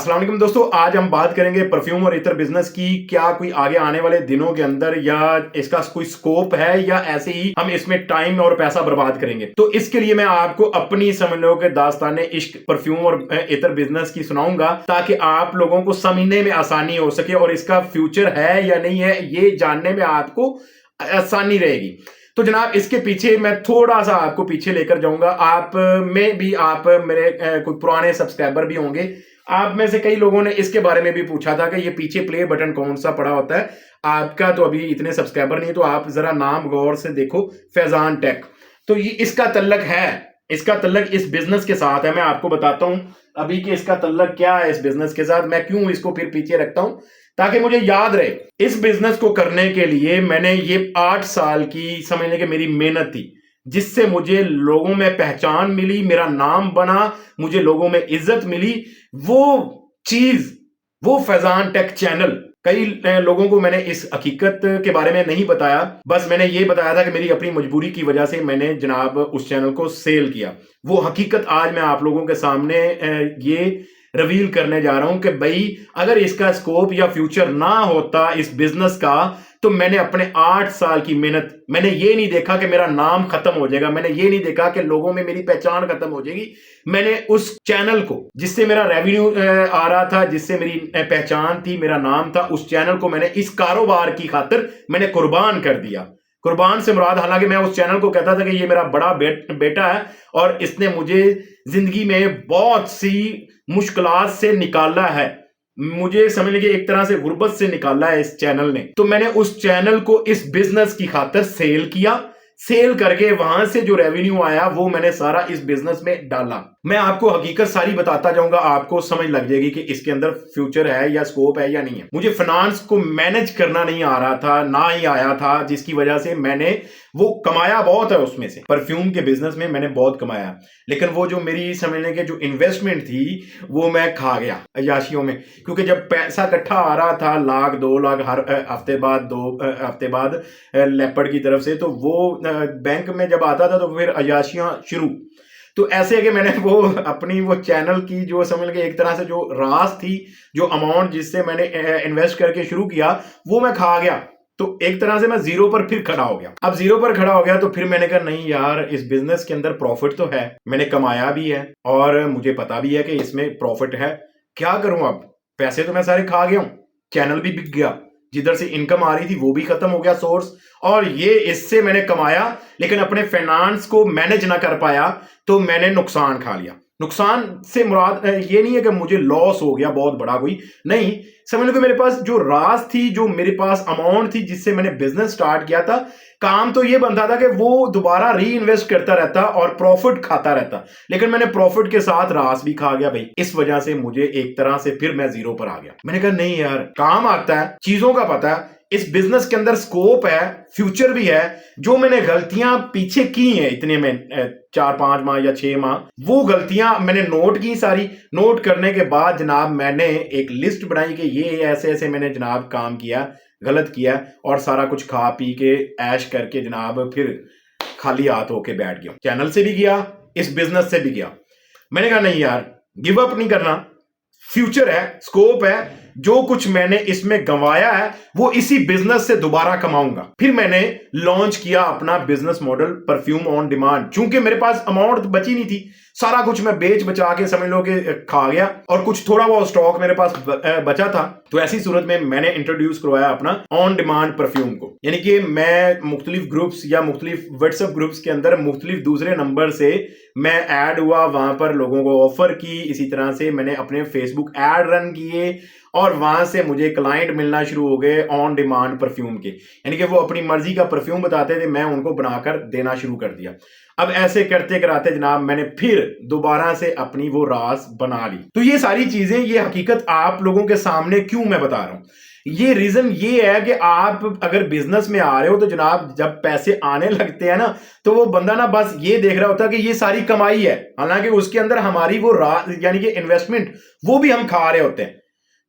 अस्सलाम वालेकुम दोस्तों, आज हम बात करेंगे परफ्यूम और इतर बिजनेस की। क्या कोई आगे आने वाले दिनों के अंदर या इसका कोई स्कोप है या ऐसे ही हम इसमें टाइम और पैसा बर्बाद करेंगे। तो इसके लिए मैं आपको अपनी समझ लो कि दास्ताने इश्क परफ्यूम और इतर बिजनेस की सुनाऊंगा, ताकि आप लोगों को समझने में आसानी हो सके और इसका फ्यूचर है या नहीं है ये जानने में आपको आसानी रहेगी। तो जनाब, इसके पीछे मैं थोड़ा सा आपको पीछे लेकर जाऊंगा। आप में भी आप मेरे कोई पुराने सब्सक्राइबर भी होंगे। आप में से कई लोगों ने इसके बारे में भी पूछा था कि ये पीछे प्ले बटन कौन सा पड़ा होता है। आपका तो अभी इतने सब्सक्राइबर नहीं, तो आप जरा नाम गौर से देखो, फैजान टेक। तो ये इसका तल्लक है, इसका तल्लक इस बिजनेस के साथ है। मैं आपको बताता हूं अभी कि इसका तल्लक क्या है इस बिजनेस के साथ, मैं क्यों इसको फिर पीछे रखता हूं, ताकि मुझे याद रहे। इस बिजनेस को करने के लिए मैंने ये 8 साल की समझने की मेरी मेहनत थी, जिससे मुझे लोगों में पहचान मिली, मेरा नाम बना, मुझे लोगों में इज्जत मिली। वो चीज, वो फैजान टेक चैनल, कई लोगों को मैंने इस हकीकत के बारे में नहीं बताया। बस मैंने ये बताया था कि मेरी अपनी मजबूरी की वजह से मैंने जनाब उस चैनल को सेल किया। वो हकीकत आज मैं आप लोगों के सामने ये रिवील करने जा रहा हूं कि भाई, अगर इसका स्कोप या फ्यूचर ना होता इस बिजनेस का, तो मैंने अपने 8 साल की मेहनत, मैंने ये नहीं देखा कि मेरा नाम खत्म हो जाएगा, मैंने ये नहीं देखा कि लोगों में मेरी पहचान खत्म हो जाएगी। मैंने उस चैनल को, जिससे मेरा रेवेन्यू आ रहा था, जिससे मेरी पहचान थी, मेरा नाम था, उस चैनल को मैंने इस कारोबार की खातिर मैंने कुर्बान कर दिया। कुर्बान से मुराद, हालांकि मैं उस चैनल को कहता था कि ये मेरा बड़ा बेटा है और इसने मुझे जिंदगी में बहुत सी मुश्किलात से निकाला है, मुझे समझ लीजिए एक तरह से गुर्बत से निकाला है इस चैनल ने। तो मैंने उस चैनल को इस बिजनेस की खातिर सेल किया। सेल करके वहां से जो रेवेन्यू आया वो मैंने सारा इस बिजनेस में डाला। मैं आपको हकीकत सारी बताता जाऊंगा, आपको समझ लग जाएगी कि इसके अंदर फ्यूचर है या स्कोप है या नहीं है। मुझे फाइनेंस को मैनेज करना नहीं आ रहा था, ना ही आया था, जिसकी वजह से मैंने वो कमाया बहुत है उसमें से। परफ्यूम के बिजनेस में मैंने बहुत कमाया, लेकिन वो जो मेरी समझने के जो इन्वेस्टमेंट थी वो मैं खा गया अय्याशियों में। क्योंकि जब पैसा इकट्ठा आ रहा था, लाख 2 लाख हर हफ्ते बाद, 2 हफ्ते बाद लेपर्ड की तरफ से, तो वो बैंक में जब आता था तो फिर अय्याशियां शुरू। तो ऐसे है कि मैंने वो अपनी वो चैनल की जो समझ के एक तरह से जो रास थी, जो अमाउंट जिससे मैंने इन्वेस्ट करके शुरू किया, वो मैं खा गया। तो एक तरह से मैं जीरो पर फिर खड़ा हो गया। अब जीरो पर खड़ा हो गया तो फिर मैंने कहा नहीं यार, इस बिजनेस के अंदर प्रॉफिट तो है, मैंने कमाया भी है और मुझे पता भी है कि इसमें प्रॉफिट है। क्या करूं अब, पैसे तो मैं सारे खा गया हूं, चैनल भी बिक गया, जिधर से इनकम आ रही थी वो भी खत्म हो गया सोर्स, और ये इससे मैंने कमाया लेकिन अपने फाइनेंस को मैनेज ना कर पाया, तो मैंने नुकसान खा लिया। नुकसान से मुराद ये नहीं है कि मुझे लॉस हो गया बहुत बड़ा कोई, नहीं, समझ लो कि मेरे पास जो रास थी, जो मेरे पास अमाउंट थी जिससे मैंने बिजनेस स्टार्ट किया था, काम तो ये बनता था कि वो दोबारा री इन्वेस्ट करता रहता और प्रॉफिट खाता रहता, लेकिन मैंने प्रॉफिट के साथ रास भी खा गया भाई। इस वजह से मुझे एक तरह से फिर मैं जीरो पर आ गया। मैंने कहा नहीं यार, काम आता है, चीजों का पता है, इस बिजनेस के अंदर स्कोप है, फ्यूचर भी है। जो मैंने गलतियां पीछे की हैं इतने में 4-5 माह या 6 माह, वो गलतियां मैंने नोट की सारी। नोट करने के बाद जनाब मैंने एक लिस्ट बनाई कि ये ऐसे ऐसे मैंने जनाब काम किया, गलत किया, और सारा कुछ खा पी के ऐश करके जनाब फिर खाली हाथ होके बैठ गया। चैनल से भी गया, इस बिजनेस से भी गया। मैंने कहा नहीं यार, गिव अप नहीं करना, फ्यूचर है, स्कोप है, जो कुछ मैंने इसमें गंवाया है वो इसी बिजनेस से दोबारा कमाऊंगा। फिर मैंने लॉन्च किया अपना business model perfume on demand. चूंकि मेरे पास अमाउंट बची नहीं थी, सारा कुछ मैं बेच बचा के समझ लो कि खा गया, और कुछ थोड़ा बहुत स्टॉक मेरे पास बचा था। तो ऐसी सूरत में मैंने इंट्रोड्यूस करवाया अपना ऑन डिमांड परफ्यूम को, यानी कि मैं मुख्तलिफ ग्रुप्स या मुख्तलिफ व्हाट्सएप ग्रुप्स के अंदर मुख्तलिफ दूसरे नंबर से मैं ऐड हुआ, वहां पर लोगों को ऑफर की। इसी तरह से मैंने अपने फेसबुक ऐड रन किए और वहां से मुझे क्लाइंट मिलना शुरू हो गए ऑन डिमांड परफ्यूम के, यानी कि वो अपनी मर्जी का परफ्यूम बताते थे, मैं उनको बनाकर देना शुरू कर दिया। अब ऐसे करते कराते जनाब मैंने फिर दोबारा से अपनी वो रास बना ली। तो ये सारी चीजें, ये हकीकत आप लोगों के सामने क्यों मैं बता रहा हूं, ये रीजन ये है कि आप अगर बिजनेस में आ रहे हो तो जनाब जब पैसे आने लगते हैं ना, तो वो बंदा ना बस ये देख रहा होता है कि ये सारी कमाई है, हालांकि उसके अंदर हमारी वो रास यानी कि इन्वेस्टमेंट वो भी हम खा रहे होते हैं।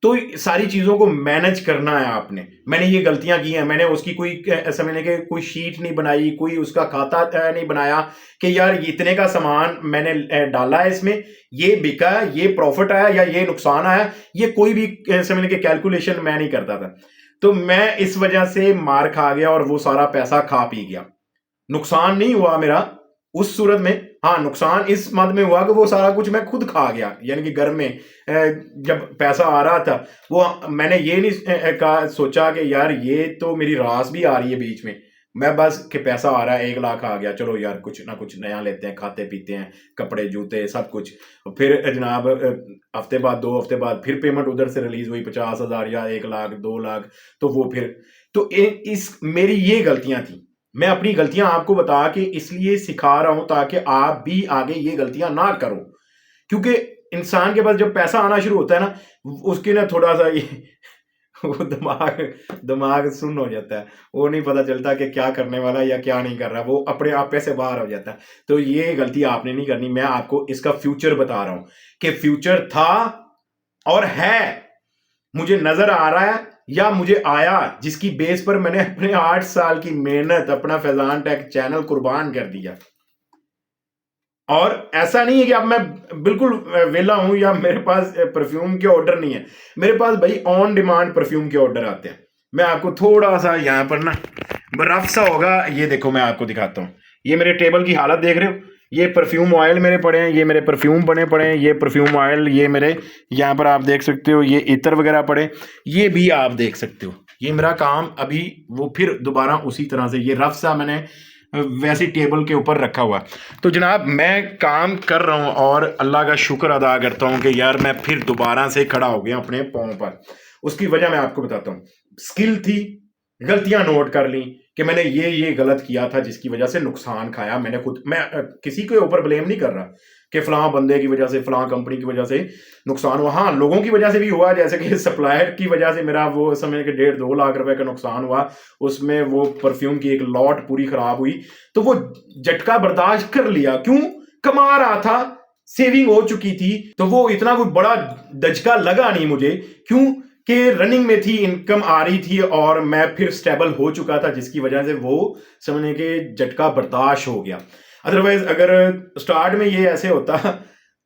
तो सारी चीजों को मैनेज करना है आपने। मैंने ये गलतियां की हैं, मैंने उसकी कोई समझने के कोई शीट नहीं बनाई, कोई उसका खाता नहीं बनाया कि यार इतने का सामान मैंने डाला है, इसमें ये बिका, ये प्रॉफिट आया या ये नुकसान आया, ये कोई भी समझने के कैलकुलेशन मैं नहीं करता था। तो मैं इस वजह से मार खा गया और वो सारा पैसा खा पी गया। नुकसान नहीं हुआ मेरा उस सूरत में, हाँ नुकसान इस मद में हुआ कि वो सारा कुछ मैं खुद खा गया। यानी कि घर में जब पैसा आ रहा था, वो मैंने ये नहीं कहा सोचा कि यार ये तो मेरी रास भी आ रही है बीच में, मैं बस कि पैसा आ रहा है 1 लाख आ गया, चलो यार कुछ ना कुछ नया लेते हैं, खाते पीते हैं, कपड़े जूते सब कुछ। फिर जनाब हफ्ते बाद 2 हफ्ते बाद फिर पेमेंट उधर से रिलीज हुई 50,000 या 1 लाख 2 लाख। तो वो फिर तो इस मेरी ये गलतियां थी। मैं अपनी गलतियां आपको बता के इसलिए सिखा रहा हूं ताकि आप भी आगे ये गलतियां ना करो। क्योंकि इंसान के पास जब पैसा आना शुरू होता है ना, उसके ना थोड़ा सा ये वो दिमाग सुन्न हो जाता है, वो नहीं पता चलता कि क्या करने वाला है या क्या नहीं कर रहा, वो अपने आप पैसे बाहर हो जाता है। तो ये गलती आपने नहीं करनी। मैं आपको इसका फ्यूचर बता रहा हूं कि फ्यूचर था और है, मुझे नजर आ रहा है या मुझे आया, जिसकी बेस पर मैंने अपने 8 साल की मेहनत, अपना फैजान टेक चैनल कुर्बान कर दिया। और ऐसा नहीं है कि अब मैं बिल्कुल वेला हूं या मेरे पास परफ्यूम के ऑर्डर नहीं है। मेरे पास भाई ऑन डिमांड परफ्यूम के ऑर्डर आते हैं। मैं आपको थोड़ा सा यहां पर ना रफ सा होगा, ये देखो मैं आपको दिखाता हूं। ये मेरे टेबल की हालत देख रहे हो, ये परफ्यूम ऑयल मेरे पड़े हैं, ये मेरे परफ्यूम बने पड़े हैं, ये परफ्यूम ऑयल, ये मेरे यहाँ पर आप देख सकते हो, ये इत्र वगैरह पड़े, ये भी आप देख सकते हो। ये मेरा काम अभी वो फिर दोबारा उसी तरह से ये रफ सा मैंने वैसी टेबल के ऊपर रखा हुआ। तो जनाब मैं काम कर रहा हूँ और अल्लाह का शुक्र अदा करता हूँ कि यार मैं फिर दोबारा से खड़ा हो गया अपने पाँव पर। उसकी वजह मैं आपको बताता हूँ। स्किल थी, गलतियां नोट कर ली कि मैंने ये गलत किया था जिसकी वजह से नुकसान खाया मैंने खुद। मैं किसी के ऊपर ब्लेम नहीं कर रहा कि फलां बंदे की वजह से, फलां कंपनी की वजह से नुकसान हुआ। हाँ, लोगों की वजह से भी हुआ, जैसे कि सप्लायर की वजह से मेरा वो समय के 1.5-2 लाख रुपए का नुकसान हुआ। उसमें वो परफ्यूम की एक लॉट पूरी खराब हुई, तो वो झटका बर्दाश्त कर लिया। क्यों? कमा रहा था, सेविंग हो चुकी थी, तो वो इतना कोई बड़ा दचका लगा नहीं मुझे। क्यों कि रनिंग में थी, इनकम आ रही थी और मैं फिर स्टेबल हो चुका था, जिसकी वजह से वो समझने के झटका बर्दाश्त हो गया। अदरवाइज अगर स्टार्ट में ये ऐसे होता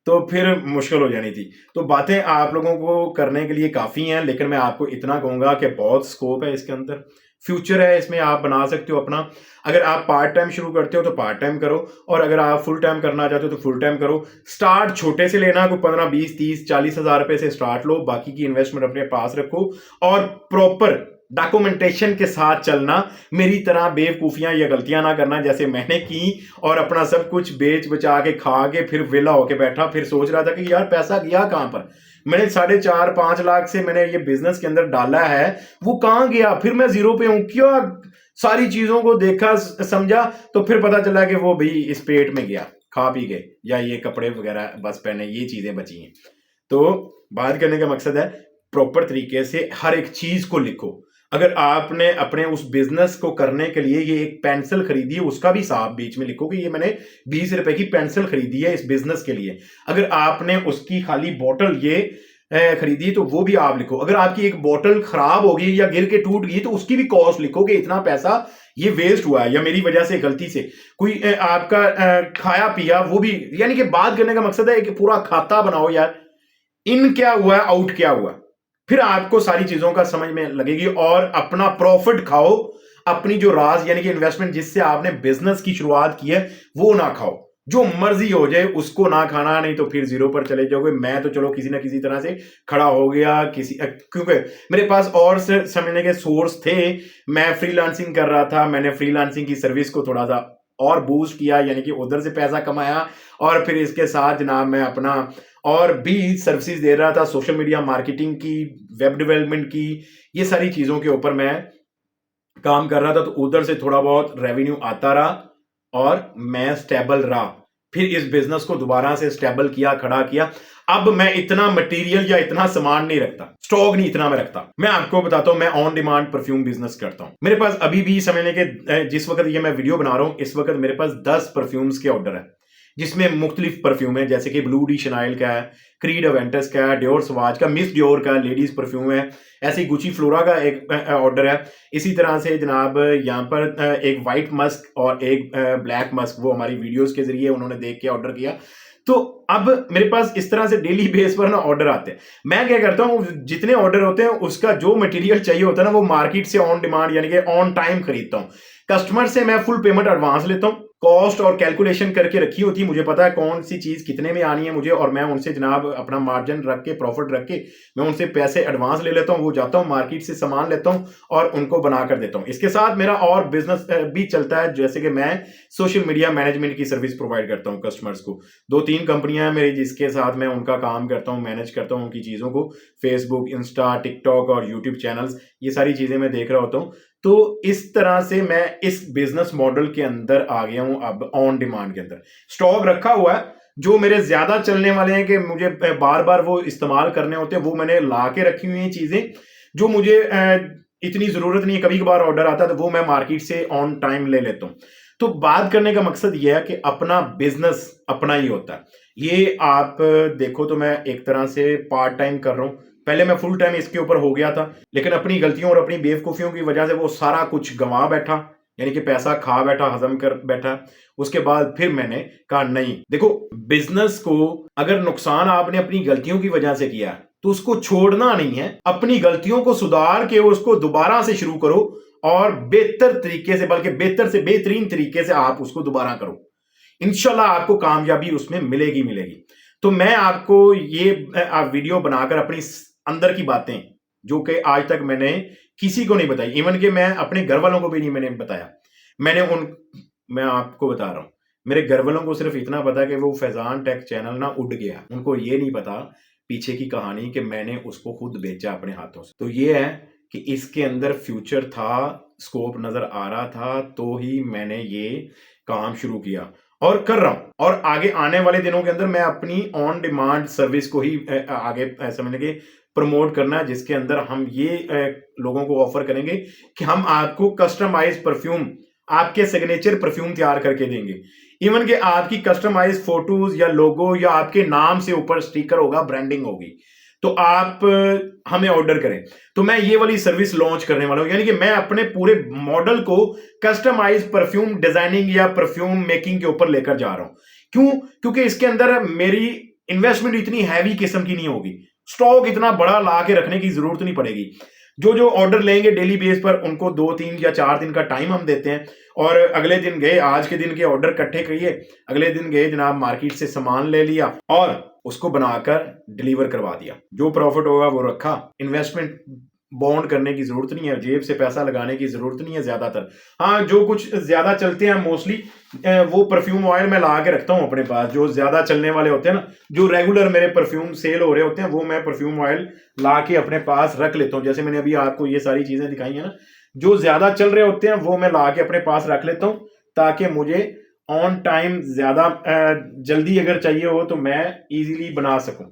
तो फिर मुश्किल हो जानी थी। तो बातें आप लोगों को करने के लिए काफ़ी हैं, लेकिन मैं आपको इतना कहूँगा कि बहुत स्कोप है इसके अंदर, फ्यूचर है इसमें, आप बना सकते हो अपना। अगर आप पार्ट टाइम शुरू करते हो तो पार्ट टाइम करो, और अगर आप फुल टाइम करना चाहते हो तो फुल टाइम करो। स्टार्ट छोटे से लेना, कोई 15, 20, 30, 40 हज़ार रुपए से स्टार्ट लो, बाकी की इन्वेस्टमेंट अपने पास रखो और प्रॉपर डॉक्यूमेंटेशन के साथ चलना। मेरी तरह बेवकूफियां या गलतियां ना करना जैसे मैंने की और अपना सब कुछ बेच बचा के खा के फिर वेला होके बैठा, फिर सोच रहा था कि यार पैसा गया कहां पर। मैंने 4.5-5 लाख से मैंने ये बिजनेस के अंदर डाला है, वो कहां गया, फिर मैं जीरो पे हूं। क्या सारी चीजों को देखा समझा तो फिर पता चला कि वो भाई इस पेट में गया, खा पी गए, या ये कपड़े वगैरह बस पहने, ये चीजें बची हैं। तो बात करने का मकसद है प्रॉपर तरीके से हर एक चीज को लिखो। अगर आपने अपने उस बिजनेस को करने के लिए ये एक पेंसिल खरीदी है, उसका भी हिसाब बीच में लिखो कि ये मैंने 20 रुपए की पेंसिल खरीदी है इस बिजनेस के लिए। अगर आपने उसकी खाली बोतल ये खरीदी तो वो भी आप लिखो। अगर आपकी एक बोतल खराब हो गई या गिर के टूट गई तो उसकी भी कॉस्ट लिखो कि इतना पैसा ये वेस्ट हुआ है या मेरी वजह से गलती से कोई आपका खाया पिया, वो भी। यानी कि बात करने का मकसद है कि पूरा खाता बनाओ यार, इन क्या हुआ, आउट क्या हुआ, फिर आपको सारी चीजों का समझ में लगेगी। और अपना प्रॉफिट खाओ, अपनी जो राज यानी कि इन्वेस्टमेंट जिससे आपने बिजनेस की शुरुआत की है वो ना खाओ। जो मर्जी हो जाए उसको ना खाना, नहीं तो फिर जीरो पर चले जाओगे। मैं तो चलो किसी ना किसी तरह से खड़ा हो गया, क्योंकि मेरे पास और से समझने के सोर्स थे। मैं फ्रीलांसिंग कर रहा था, मैंने फ्रीलांसिंग की सर्विस को थोड़ा सा और बूस्ट किया, यानी कि उधर से पैसा कमाया। और फिर इसके साथ जनाब मैं अपना और भी सर्विसेज दे रहा था, सोशल मीडिया मार्केटिंग की, वेब डेवलपमेंट की, ये सारी चीजों के ऊपर मैं काम कर रहा था। तो उधर से थोड़ा बहुत रेवेन्यू आता रहा और मैं स्टेबल रहा। फिर इस बिजनेस को दोबारा से स्टेबल किया, खड़ा किया। अब मैं इतना मटेरियल या इतना सामान नहीं रखता, स्टॉक नहीं इतना मैं रखता। मैं आपको बताता हूं, मैं ऑन डिमांड परफ्यूम बिजनेस करता हूं। मेरे पास अभी भी समझने के जिस वक्त ये मैं वीडियो बना रहा हूं, इस वक्त मेरे पास 10 परफ्यूम्स के ऑर्डर है। जिसमें मुख्तलिफ परफ्यूम है, जैसे कि ब्लू डी शनाइल का है, क्रीड अवेंटस का है, डियोर सवाज का, मिस डियोर का लेडीज परफ्यूम है, ऐसे ही गुची फ्लोरा का एक ऑर्डर है। इसी तरह से जनाब यहाँ पर एक वाइट मस्क और एक ब्लैक मस्क, वो हमारी वीडियोस के जरिए उन्होंने देख के ऑर्डर किया। तो अब मेरे पास इस तरह से डेली बेस पर ना ऑर्डर आते हैं। मैं क्या करता हूँ, जितने ऑर्डर होते हैं उसका जो मटेरियल चाहिए होता है ना, वो मार्केट से ऑन डिमांड यानी कि ऑन टाइम खरीदता हूँ। कस्टमर से मैं फुल पेमेंट एडवांस लेता हूँ, कॉस्ट और कैलकुलेशन करके रखी होती है, मुझे पता है कौन सी चीज कितने में आनी है मुझे, और मैं उनसे जनाब अपना मार्जिन रख के, प्रॉफिट रख के मैं उनसे पैसे एडवांस ले लेता हूँ। वो जाता हूँ मार्केट से सामान लेता हूँ और उनको बना कर देता हूँ। इसके साथ मेरा और बिजनेस भी चलता है, जैसे कि मैं सोशल मीडिया मैनेजमेंट की सर्विस प्रोवाइड करता हूँ कस्टमर्स को। 2-3 कंपनियां हैं मेरी जिसके साथ मैं उनका काम करता हूँ, मैनेज करता हूँ उनकी चीजों को। फेसबुक, इंस्टा, टिकटॉक और यूट्यूब चैनल्स, ये सारी चीजें मैं देख रहा होता हूँ। तो इस तरह से मैं इस बिजनेस मॉडल के अंदर आ गया हूं। अब ऑन डिमांड के अंदर स्टॉक रखा हुआ है, जो मेरे ज्यादा चलने वाले हैं कि मुझे बार बार वो इस्तेमाल करने होते हैं, वो मैंने ला के रखी हुई हैं चीजें। जो मुझे इतनी जरूरत नहीं है, कभी कभार ऑर्डर आता है तो वो मैं मार्केट से ऑन टाइम ले लेता हूं। तो बात करने का मकसद यह है कि अपना बिजनेस अपना ही होता है। ये आप देखो तो मैं एक तरह से पार्ट टाइम कर रहा हूं, पहले मैं फुल टाइम इसके ऊपर हो गया था, लेकिन अपनी गलतियों और अपनी बेवकूफियों की वजह से वो सारा कुछ गंवा बैठा, यानी कि पैसा खा बैठा, हजम कर बैठा। उसके बाद फिर मैंने कहा नहीं, देखो बिजनेस को अगर नुकसान आपने अपनी गलतियों की वजह से किया तो उसको छोड़ना नहीं है, अपनी गलतियों को सुधार के उसको दोबारा से शुरू करो और बेहतर तरीके से, बल्कि बेहतर से बेहतरीन तरीके से आप उसको दोबारा करो। इंशाल्लाह आपको कामयाबी उसमें मिलेगी मिलेगी। तो मैं आपको ये वीडियो बनाकर अपनी अंदर की बातें, जो कि आज तक मैंने किसी को नहीं बताई, इवन कि मैं अपने घर वालों को भी नहीं मैंने बताया, मैं आपको बता रहा हूं। मेरे घर वालों को सिर्फ इतना पता है कि वो फैजान टेक चैनल ना उड़ गया, उनको ये नहीं पता पीछे की कहानी कि मैंने उसको खुद बेचा अपने हाथों से। तो ये है कि इसके अंदर फ्यूचर था, स्कोप नजर आ रहा था, तो ही मैंने ये काम शुरू किया और कर रहा हूं। और आगे आने वाले दिनों के अंदर मैं अपनी ऑन डिमांड सर्विस को ही आगे समझने के प्रमोट करना है, जिसके अंदर हम ये लोगों को ऑफर करेंगे कि हम आपको कस्टमाइज परफ्यूम, आपके सिग्नेचर परफ्यूम तैयार करके देंगे। इवन कि आपकी कस्टमाइज फोटोज या लोगो या आपके नाम से ऊपर स्टिकर होगा, ब्रांडिंग होगी, तो आप हमें ऑर्डर करें। तो मैं ये वाली सर्विस लॉन्च करने वाला हूं, यानी कि मैं अपने पूरे मॉडल को कस्टमाइज परफ्यूम डिजाइनिंग या परफ्यूम मेकिंग के ऊपर लेकर जा रहा हूं। क्यों? क्योंकि इसके अंदर मेरी इन्वेस्टमेंट इतनी हैवी किस्म की नहीं होगी, स्टॉक इतना बड़ा ला के रखने की जरूरत नहीं पड़ेगी। जो जो ऑर्डर लेंगे डेली बेस पर, उनको 2-3 या 4 दिन का टाइम हम देते हैं, और अगले दिन गए, आज के दिन के ऑर्डर इकट्ठे करिए, अगले दिन गए जनाब मार्केट से सामान ले लिया और उसको बनाकर डिलीवर करवा दिया। जो प्रॉफिट होगा वो रखा, इन्वेस्टमेंट बॉन्ड करने की जरूरत नहीं है, जेब से पैसा लगाने की जरूरत नहीं है ज्यादातर। हाँ, जो कुछ ज्यादा चलते हैं मोस्टली वो परफ्यूम ऑयल मैं ला के रखता हूँ अपने पास, जो ज्यादा चलने वाले होते हैं ना, जो रेगुलर मेरे परफ्यूम सेल हो रहे होते हैं, वो मैं परफ्यूम ऑयल ला के अपने पास रख लेता हूँ। जैसे मैंने अभी आपको ये सारी चीजें दिखाई है ना, जो ज्यादा चल रहे होते हैं वो मैं ला के अपने पास रख लेता हूँ, ताकि मुझे ऑन टाइम ज्यादा जल्दी अगर चाहिए हो तो मैं इजीली बना सकूं।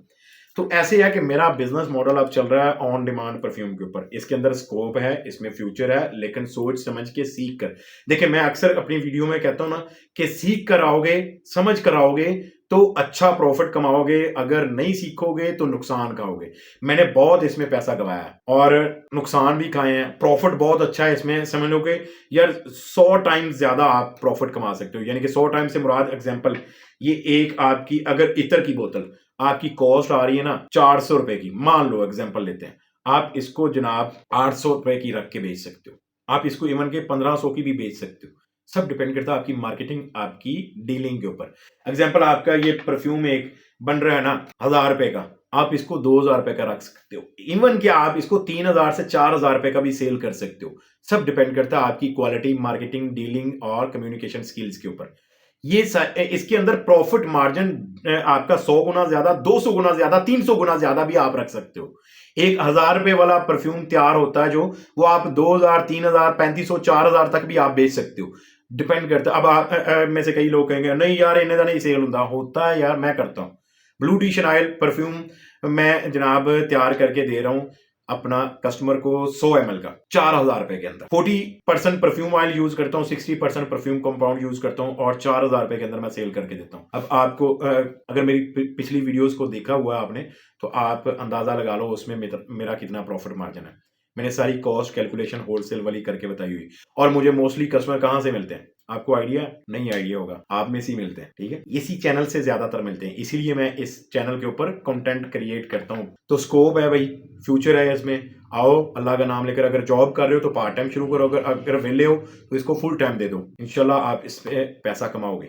तो ऐसे है कि मेरा बिजनेस मॉडल अब चल रहा है ऑन डिमांड परफ्यूम के ऊपर। इसके अंदर स्कोप है, इसमें फ्यूचर है, लेकिन सोच समझ के सीख कर। देखिए, मैं अक्सर अपनी वीडियो में कहता हूं ना कि सीख कर आओगे, समझ कर आओगे तो अच्छा प्रॉफिट कमाओगे, अगर नहीं सीखोगे तो नुकसान खाओगे। मैंने बहुत इसमें पैसा गवाया है और नुकसान भी खाए हैं, प्रॉफिट बहुत अच्छा है इसमें। समझ लो कि यार 100 टाइम्स ज्यादा आप प्रॉफिट कमा सकते हो, यानी कि 100 टाइम्स से मुराद, एग्जांपल, ये एक आपकी अगर इत्र की बोतल आपकी कॉस्ट आ रही है ना 400 रुपए की, मान लो एग्जांपल लेते हैं, आप इसको जनाब 800 रुपए की रख के बेच सकते हो, आप इसको इवन के 1500 की भी बेच सकते हो। सब डिपेंड करता है आपकी मार्केटिंग, आपकी डीलिंग के ऊपर। एग्जांपल, आपका ये परफ्यूम एक बन रहा है ना 1000 रुपए का, आप इसको 2000 रुपए का रख सकते हो, इवन कि आप इसको 3000 से 4000 रुपए का भी सेल कर सकते हो। सब डिपेंड करता है आपकी क्वालिटी, मार्केटिंग, डीलिंग और कम्युनिकेशन स्किल्स के ऊपर। ये इसके अंदर प्रॉफिट मार्जिन आपका 100 गुना ज्यादा, 200 गुना ज्यादा, 300 गुना ज्यादा भी आप रख सकते हो। एक 1000 रुपए वाला परफ्यूम तैयार होता है जो, वो आप 2000, 3000, 3500, 4000 तक भी आप बेच सकते हो। डिपेंड करता है। अब आप में से कई लोग कहेंगे नहीं यार इन्हें नहीं सेल होता है यार, मैं करता हूँ। ब्लू डी शनाइल परफ्यूम मैं जनाब तैयार करके दे रहा हूँ, अपना कस्टमर को 100 ml का 4000 रुपए के अंदर। 40% परफ्यूम ऑयल यूज करता हूँ, 60% परफ्यूम कंपाउंड यूज करता हूँ और 4000 रुपए के अंदर मैं सेल करके देता हूँ। अब आपको अगर मेरी पिछली वीडियोस को देखा हुआ आपने तो आप अंदाजा लगा लो उसमें मेरा कितना प्रॉफिट मार्जिन है। मैंने सारी कॉस्ट कैलकुलेशन होलसेल वाली करके बताई हुई। और मुझे मोस्टली कस्टमर कहाँ से मिलते हैं, आपको आइडिया नहीं? आइडिया होगा, आप में से ही मिलते हैं, ठीक है? इसी चैनल से ज्यादातर मिलते हैं, इसीलिए मैं इस चैनल के ऊपर कंटेंट क्रिएट करता हूँ। तो स्कोप है भाई, फ्यूचर है इसमें। आओ अल्लाह का नाम लेकर, अगर जॉब कर रहे हो तो पार्ट टाइम शुरू करो, अगर वेले हो तो इसको फुल टाइम दे दो, इंशाल्लाह आप इस पे पैसा कमाओगे।